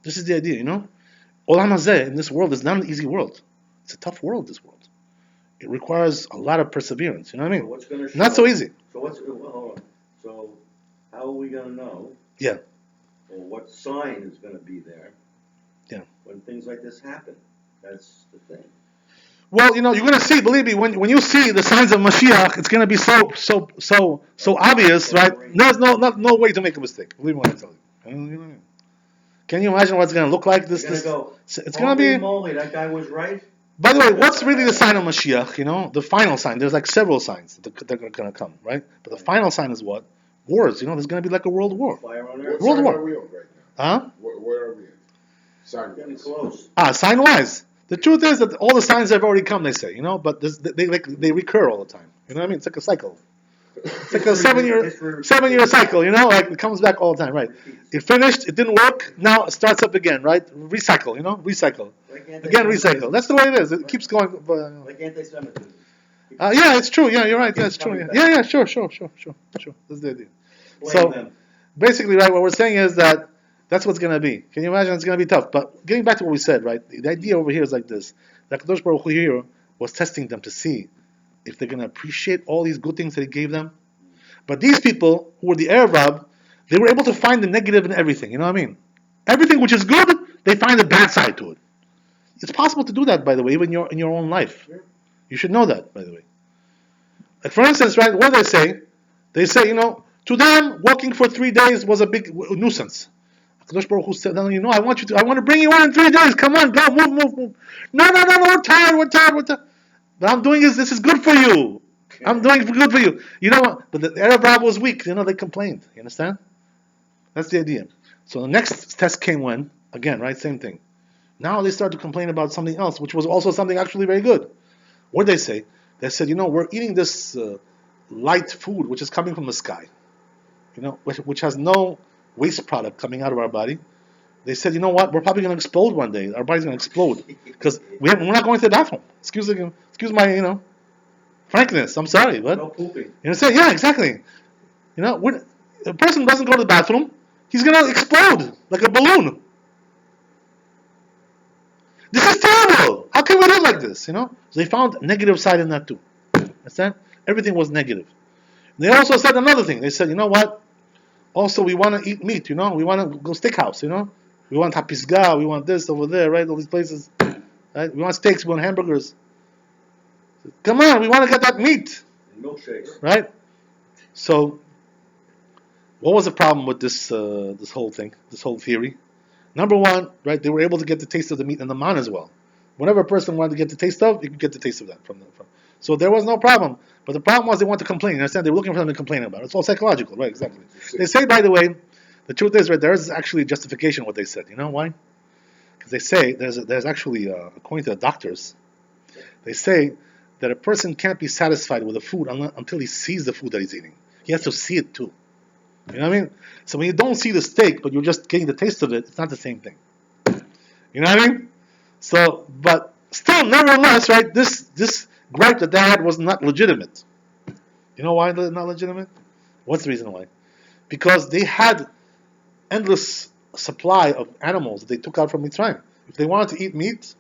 This is the idea. You know, Olam Hazeh in this world is not an easy world. It's a tough world. This world. It requires a lot of perseverance. You know what I mean? So what's gonna show? Not so easy. So hold on. So how are we gonna know? Yeah. Or what sign is gonna be there? Yeah. When things like this happen, that's the thing. Well, you know, you're gonna see. Believe me, when you see the signs of Mashiach, it's gonna be so obvious, right? There's no way to make a mistake. Believe me when I tell you. You know what I mean? Can you imagine what it's gonna look like? You're gonna go. It's gonna be. Holy moly, that guy was right. By the way, what's really the sign of Mashiach? You know, the final sign. There's like several signs that are gonna come, right? But the final sign is what? Wars. You know, there's gonna be like a world war. Fire on What earth. World side War. are we on right now? Huh? Where are we at? Sign. Getting close. Sign-wise. The truth is that all the signs have already come, they say, but they recur all the time. You know what I mean? It's like a cycle. It's like a seven-year cycle, like it comes back all the time, right? It finished, it didn't work, now it starts up again, right? Recycle, recycle. Again, recycle. That's the way it is. It keeps going. Like anti-Semitism. Yeah, it's true. Yeah, you're right. Yeah, it's true. Yeah, sure. That's the idea. So, basically, right, what we're saying is that that's what's going to be. Can you imagine? It's going to be tough. But getting back to what we said, right, the idea over here is like this. That Kadosh Baruch Hu here was testing them to see if they're going to appreciate all these good things that he gave them. But these people, who were the Arab, they were able to find the negative in everything. You know what I mean? Everything which is good, they find a bad side to it. It's possible to do that, by the way, even in your own life. You should know that, by the way. Like, for instance, right, what do they say? They say, to them, walking for 3 days was a big nuisance. Kadosh Baruch Hu said, no, I want to bring you in 3 days. Come on, go, move. No, we're tired. But I'm doing this is good for you. I'm doing good for you. You know what? But the Arab was weak. They complained. You understand? That's the idea. So the next test came when, again, right, same thing. Now they start to complain about something else, which was also something actually very good. What did they say? They said, we're eating this light food, which is coming from the sky, which has no waste product coming out of our body. They said, you know what? We're probably going to explode one day. Our body's going to explode because we're not going to the bathroom. Excuse my, frankness. I'm sorry, but No pooping. Yeah, exactly. When a person doesn't go to the bathroom, he's going to explode like a balloon. This is terrible. How can we live like this? So they found a negative side in that too. Understand? Everything was negative. They also said another thing. They said, you know what? Also, we want to eat meat. We want to go steakhouse. We want hapisga. We want this over there, right? All these places, right? We want steaks. We want hamburgers. Come on, we want to get that meat, Milkshakes. right? So, what was the problem with this whole thing, this whole theory? Number one, right, they were able to get the taste of the meat and the man as well. Whenever a person wanted to get the taste of, you could get the taste of that from. So there was no problem. But the problem was they wanted to complain. You understand? They were looking for something to complain about. It's all psychological, right? Exactly. They say, by the way, the truth is, right, there is actually justification what they said. You know why? Because they say there's actually, according to the doctors, they say that a person can't be satisfied with the food until he sees the food that he's eating. He has to see it too. You know what I mean? So when you don't see the steak, but you're just getting the taste of it, it's not the same thing. You know what I mean? So, but still, nevertheless, right, this gripe that they had was not legitimate. You know why they're not legitimate? What's the reason why? Because they had endless supply of animals that they took out from Mitzrayim. If they wanted to eat meat,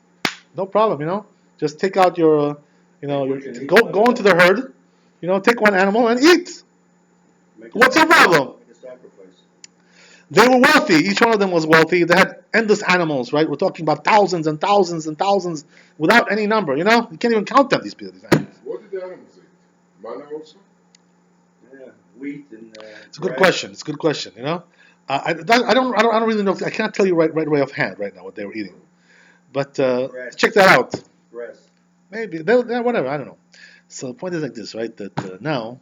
no problem, Just take out your, go into the herd, take one animal and eat. What's the problem? Make a sacrifice. They were wealthy. Each one of them was wealthy. They had endless animals, right? We're talking about thousands and thousands and thousands without any number, You can't even count them, these people, these animals. What did the animals eat? Manna also? Yeah, wheat and. It's a good question. It's a good question, I don't really know. I can't tell you right away offhand right now what they were eating. But check that out. Grass. Maybe. Whatever. I don't know. So the point is like this, right? That now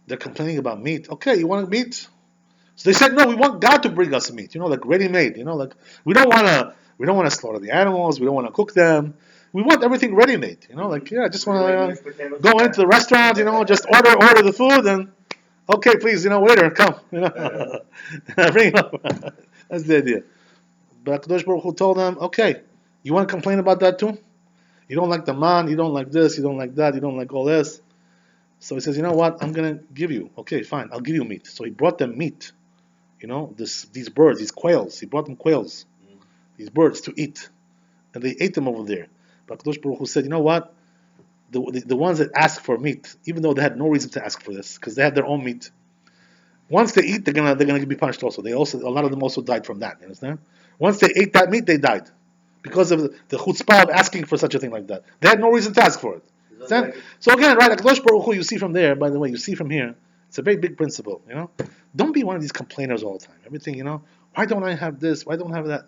they're complaining about meat. Okay, you want meat? So they said, no, we want God to bring us meat, like ready-made, like we don't want to slaughter the animals, we don't want to cook them, we want everything ready-made, I just want to go into the restaurant, just order the food and, okay, please, waiter, come, bring it up. That's the idea. But Kadosh Baruch Hu told them, okay, you want to complain about that too? You don't like the man, you don't like this, you don't like that, you don't like all this. So he says, you know what, I'm going to give you, okay, fine, I'll give you meat. So he brought them meat. These birds, these quails. He brought them quails, these birds to eat, and they ate them over there. But Kadosh Baruch Hu said, you know what? The ones that ask for meat, even though they had no reason to ask for this, because they had their own meat. Once they eat, they're gonna be punished also. A lot of them also died from that. You understand? Once they ate that meat, they died because of the chutzpah of asking for such a thing like that. They had no reason to ask for it. So again, right, Kadosh Baruch Hu, you see from there. By the way, you see from here. It's a very big principle. Don't be one of these complainers all the time. Everything, why don't I have this? Why don't I have that?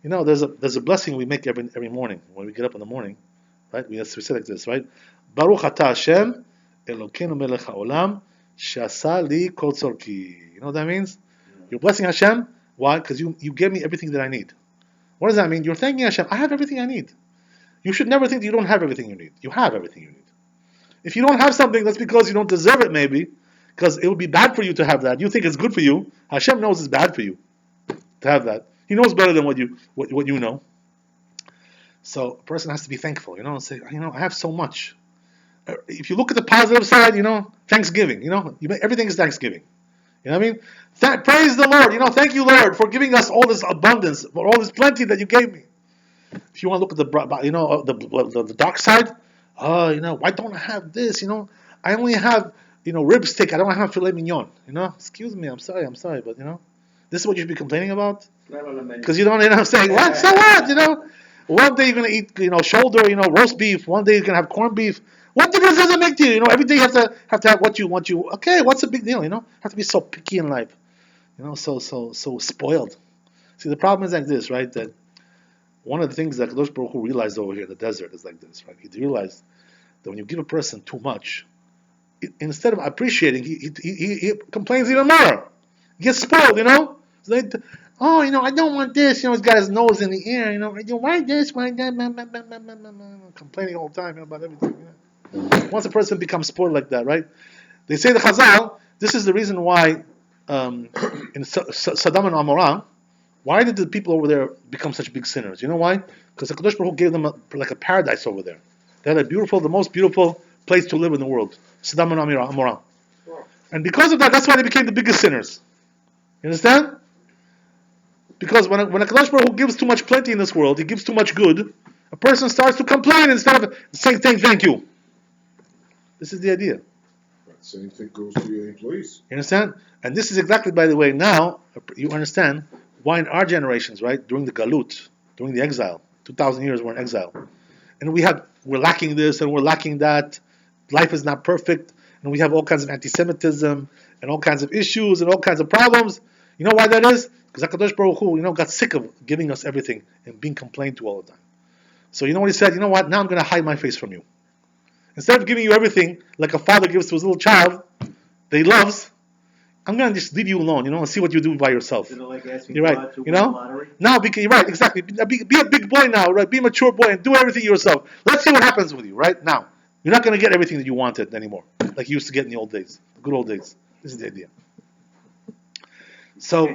There's a blessing we make every morning when we get up in the morning, right? We say like this, right? Baruch atah Hashem Elokeinu melech haolam she'asa li kol tzorki. You know what that means? You're blessing Hashem. Why? Because you gave me everything that I need. What does that mean? You're thanking Hashem, I have everything I need. You should never think that you don't have everything you need. You have everything you need. If you don't have something, that's because you don't deserve it, maybe, because it would be bad for you to have that. You think it's good for you. Hashem knows it's bad for you to have that. He knows better than what you know. So a person has to be thankful, and say, I have so much. If you look at the positive side, Thanksgiving, everything is Thanksgiving. You know what I mean? Praise the Lord, thank you, Lord, for giving us all this abundance, for all this plenty that you gave me. If you want to look at the dark side, why don't I have this? I only have, rib stick. I don't have filet mignon. Excuse me, I'm sorry, but this is what you should be complaining about. Because you don't, I'm saying, what? So what? One day you're gonna eat, shoulder, roast beef. One day you're gonna have corned beef. What difference does it make to you? Every day you have to have what you want. Okay, what's the big deal? Have to be so picky in life. So spoiled. See, the problem is like this, right? That one of the things that Kadosh Baruch Hu realized over here in the desert is like this, right? He realized that when you give a person too much, instead of appreciating, he complains even more. He gets spoiled, So I don't want this. He's got his nose in the air. Why this? Why that? Complaining all the time about everything. Once a person becomes spoiled like that, right? They say the Chazal. This is the reason why in Sodom and Amorah, why did the people over there become such big sinners? You know why? Because the Kadosh Baruch Hu gave them a paradise over there. They had the most beautiful place to live in the world, Sodom and Amorah. And because of that, that's why they became the biggest sinners. You understand? Because when a Kadosh Baruch Hu gives too much plenty in this world, he gives too much good, a person starts to complain instead of saying thank you. This is the idea. That same thing goes to your employees. You understand? And this is exactly, by the way, now you understand why in our generations, right, during the Galut, during the exile, 2,000 years we're in exile, and we're lacking this and we're lacking that, life is not perfect, and we have all kinds of anti-Semitism and all kinds of issues and all kinds of problems. You know why that is? Because HaKadosh Baruch Hu, got sick of giving us everything and being complained to all the time. So you know what he said? You know what? Now I'm going to hide my face from you. Instead of giving you everything like a father gives to his little child that he loves, I'm going to just leave you alone, and see what you do by yourself. Like asking You're right, God to win the lottery? Now, you're right, exactly. Be a big boy now, right? Be a mature boy and do everything yourself. Let's see what happens with you, right? Now, you're not going to get everything that you wanted anymore, like you used to get in the old days, the good old days. This is the idea. So,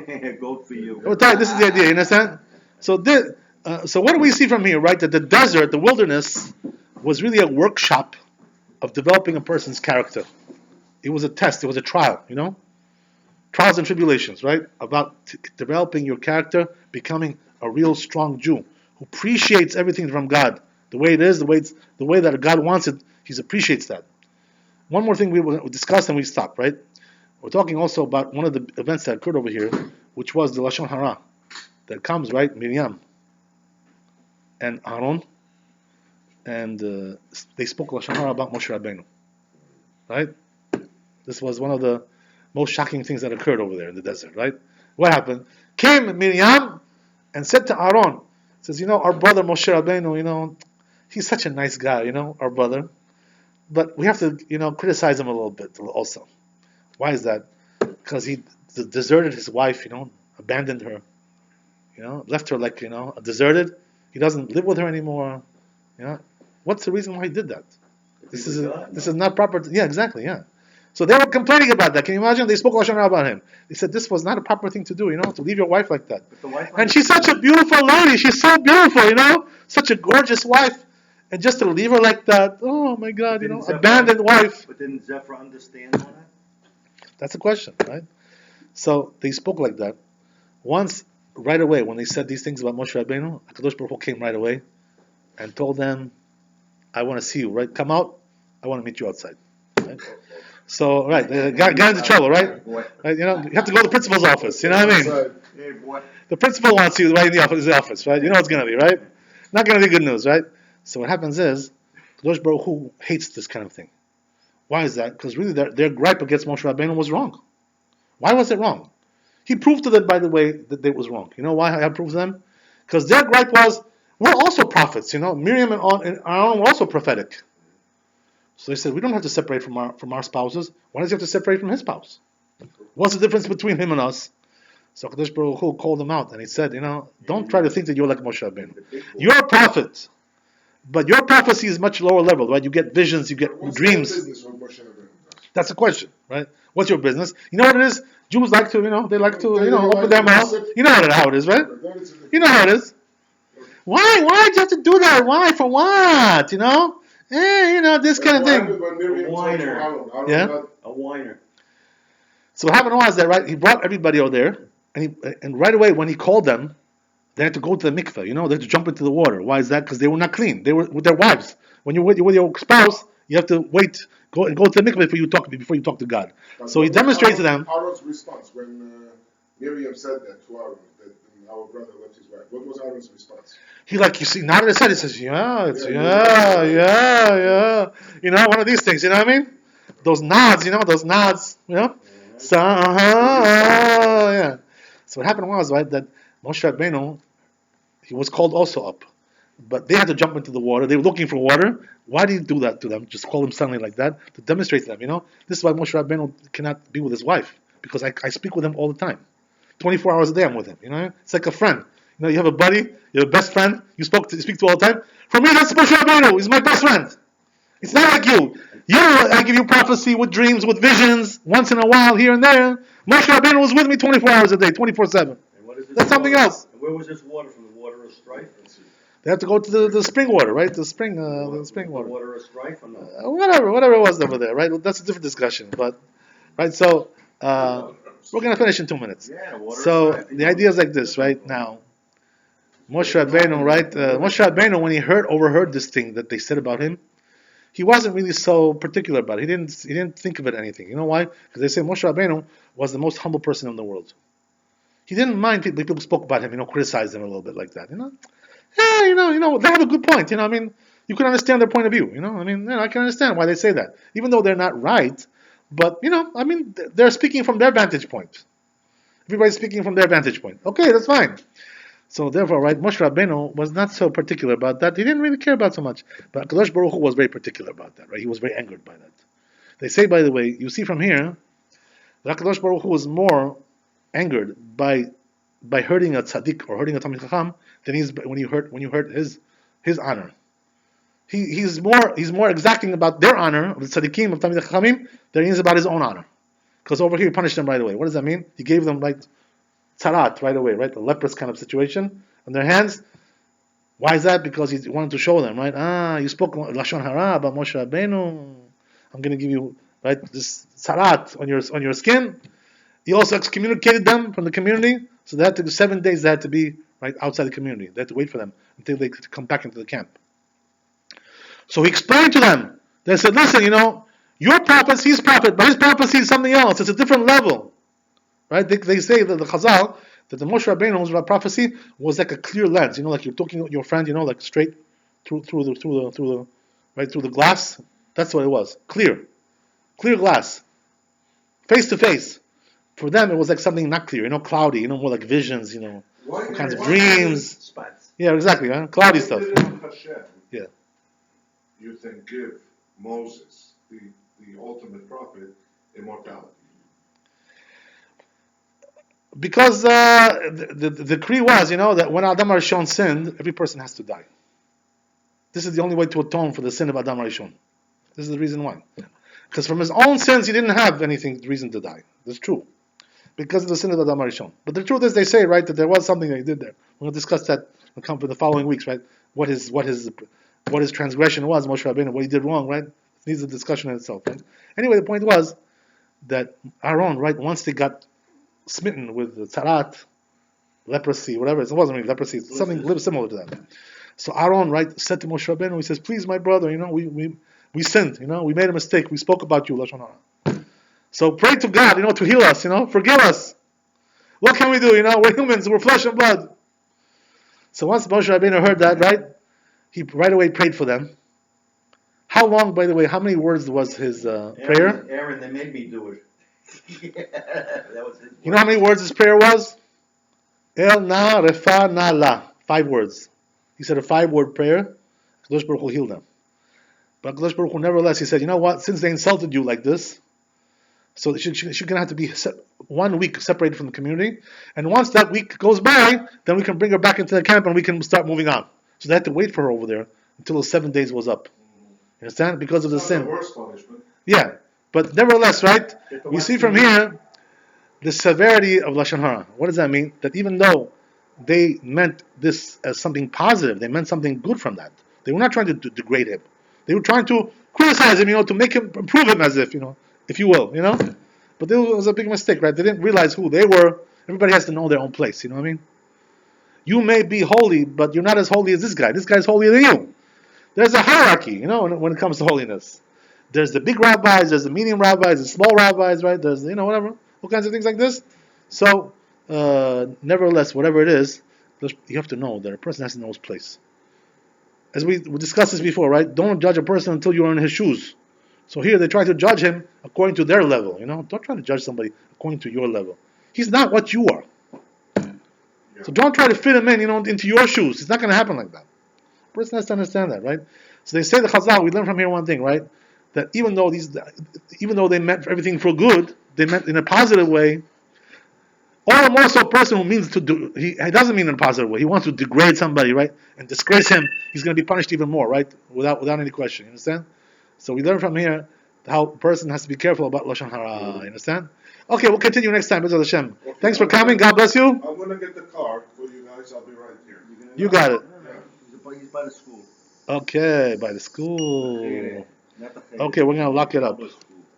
Go for you. this is the idea, you understand? So what do we see from here, right? That the desert, the wilderness, was really a workshop of developing a person's character. It was a test, it was a trial, Trials and tribulations, right? About developing your character, becoming a real strong Jew who appreciates everything from God, the way it is, the way that God wants it. He appreciates that. One more thing we will discuss and we stop, right? We're talking also about one of the events that occurred over here, which was the Lashon Hara that comes, right? Miriam and Aaron, and they spoke Lashon Hara about Moshe Rabbeinu, right? This was one of the most shocking things that occurred over there in the desert, right? What happened? Came Miriam and said to Aaron, says, our brother Moshe Rabbeinu, he's such a nice guy, our brother, but we have to, criticize him a little bit also. Why is that? Because he deserted his wife, abandoned her, left her like, deserted. He doesn't live with her anymore. What's the reason why he did that? This is not proper. Yeah, exactly. Yeah. So they were complaining about that. Can you imagine? They spoke Lashon Hara about him. They said this was not a proper thing to do, to leave your wife like that. And she's such a beautiful lady. She's so beautiful, such a gorgeous wife. And just to leave her like that, oh my God, abandoned wife. But didn't Zephyr understand all that? That's the question, right? So they spoke like that. Once, right away, when they said these things about Moshe Rabbeinu, HaKadosh Baruch Hu came right away and told them, I want to see you, right? Come out. I want to meet you outside. Right? So, right, got into trouble, right? You have to go to the principal's office. You know what I mean? Hey, boy. The principal wants you right in the office, right? You know it's going to be, right? Not going to be good news, right? So what happens is, Kadosh Baruch Hu hates this kind of thing. Why is that? Because really their gripe against Moshe Rabbeinu was wrong. Why was it wrong? He proved to them, by the way, that it was wrong. You know why I proved to them? Because their gripe was, we're also prophets. Miriam and Aaron were also prophetic. So they said, we don't have to separate from our spouses. Why does he have to separate from his spouse? What's the difference between him and us? So Kadosh Baruch Hu called him out and he said, don't try to think that you're like Moshe Rabbeinu. You're a prophet, but your prophecy is much lower level, right? You get visions, you get What's dreams. their business with Moshe Rabbeinu? That's the question, right? What's your business? You know what it is? Jews like to, they like to, They open like their to mouth. accept- You know how it is, right? That is a- You know how it is. Why? Why did you have to do that? Why? For what? This kind of What thing. happened when Miriam told Whiner. Aaron? Aaron Yeah? got- A whiner. So what happened was that, right, he brought everybody over there, and right away when he called them, they had to go to the mikveh, they had to jump into the water. Why is that? Because they were not clean. They were with their wives. When you're with your spouse, you have to wait, go to the mikveh before you talk to God. But So he what was demonstrated to them. Aaron's response when Miriam said that to Aaron, that our brother left his wife. What was Aaron's response? He nodded his head. He says, yeah, one of these things. You know what I mean? Those nods. So, yeah. So what happened was, right, that Moshe Rabbeinu, he was called also up, but they had to jump into the water. They were looking for water. Why did he do that to them? Just call them suddenly like that to demonstrate to them. This is why Moshe Rabbeinu cannot be with his wife, because I speak with him all the time, 24 hours a day. I'm with him. It's like a friend. You have a buddy, you have a best friend. You speak to all the time. For me, that's Moshe Rabbeinu. He's my best friend. It's not like you. I give you prophecy with dreams, with visions, once in a while, here and there. Moshe Rabbeinu was with me 24 hours a day, 24/7. That's something else. And where was this water from? The water of strife? They have to go to the spring water, right? The spring water. The water of strife or no? Whatever it was over there, right? Well, that's a different discussion, but right. So we're gonna finish in 2 minutes. Yeah, water So of strife. the idea is like this, right? Now, Moshe Rabbeinu, right? Moshe Rabbeinu, when he overheard this thing that they said about him, he wasn't really so particular about it. He didn't think of it anything. You know why? Because they say Moshe Rabbeinu was the most humble person in the world. He didn't mind people spoke about him, criticized him a little bit like that. Yeah, they have a good point. You can understand their point of view. I can understand why they say that, even though they're not right. But they're speaking from their vantage point. Everybody's speaking from their vantage point. Okay, that's fine. So therefore, right, Moshe Rabbeinu was not so particular about that. He didn't really care about so much. But Kadosh Baruch Hu was very particular about that, right? He was very angered by that. They say, by the way, you see from here, that Kadosh Baruch Hu was more angered by hurting a tzaddik or hurting a Talmid Chacham than when you hurt his honor. He's more exacting about their honor of the tzaddikim of Talmid Chachamim than he is about his own honor. Because over here he punished them right away. What does that mean? He gave them tzarat right away, right? A leprous kind of situation on their hands. Why is that? Because he wanted to show them, right? You spoke lashon hara about Moshe Rabbeinu. I'm going to give you this tzarat on your skin. He also excommunicated them from the community, so they had to do 7 days. They had to be right outside the community. They had to wait for them until they could come back into the camp. So he explained to them. They said, "Listen, your prophet, he's prophet, but his prophecy is something else. It's a different level." Right? They say that the Chazal, that the Moshe Rabbeinu's prophecy was like a clear lens. Like you're talking with your friend, like straight through the glass. That's what it was. Clear glass, face to face. For them, it was like something not clear, cloudy, more like visions, all kinds of dreams. Spots. Yeah, exactly, right? Cloudy stuff. Why didn't Hashem, Yeah. you think, give Moses, the ultimate prophet, immortality? Because the decree was, that when Adam Arishon sinned, every person has to die. This is the only way to atone for the sin of Adam Arishon. This is the reason why. Because from his own sins, he didn't have reason to die. That's true. Because of the sin of Adam Arishon. But the truth is, they say, right, that there was something that he did there. We're going to discuss that in the following weeks, right? What his transgression was, Moshe Rabbeinu, what he did wrong, right? It needs a discussion in itself, right? Anyway, the point was that Aaron, right, once they got smitten with the tzarat, leprosy, whatever, it wasn't really leprosy, it's something a little similar to that. So Aaron, right, said to Moshe Rabbeinu, he says, "Please, my brother, we sinned, we made a mistake, we spoke about you, lashon hara. So pray to God, to heal us, forgive us. What can we do, we're humans, we're flesh and blood." So once Moshe Rabbeinu heard that, right, he right away prayed for them. How long, by the way, how many words was his prayer? Aaron, they made me do it. Yeah, that was his You know how many words his prayer was? El na refa na la. 5 words. He said a 5-word prayer. Kadosh Baruch Hu healed them. But Kadosh Baruch Hu, nevertheless, he said, you know what? Since they insulted you like this, So she's going to have to be 1 week separated from the community. And once that week goes by, then we can bring her back into the camp and we can start moving on. So they had to wait for her over there until those 7 days was up. You understand? Because of the It's not sin. the worst punishment. Yeah. But nevertheless, right? We see from here the severity of Lashon Hara. What does that mean? That even though they meant this as something positive, they meant something good from that. They were not trying to degrade him. They were trying to criticize him, to make him, improve him as if you will. But it was a big mistake, right? They didn't realize who they were. Everybody has to know their own place, you know what I mean? You may be holy, but you're not as holy as this guy. This guy's holier than you. There's a hierarchy, when it comes to holiness. There's the big rabbis, there's the medium rabbis, the small rabbis, right? There's, whatever, all kinds of things like this. So, nevertheless, whatever it is, you have to know that a person has to know his place. As we discussed this before, right? Don't judge a person until you're in his shoes. So here they try to judge him according to their level, Don't try to judge somebody according to your level. He's not what you are. Yeah. So don't try to fit him in, into your shoes. It's not going to happen like that. A person has to understand that, right? So they say the Chazal, we learn from here one thing, right? That even though they meant everything for good, they meant in a positive way. Or a more so person who means to do, he doesn't mean in a positive way. He wants to degrade somebody, right, and disgrace him. He's going to be punished even more, right, without any question. You understand? So we learn from here how a person has to be careful about Lashon Hara. You understand? Okay, we'll continue next time. B'ezras Hashem. Okay, Thanks for coming. God bless you. I'm going to get the car for you guys. I'll be right here. You got it. He's by the school. Okay, by the school. Not the Okay, we're going to lock it up.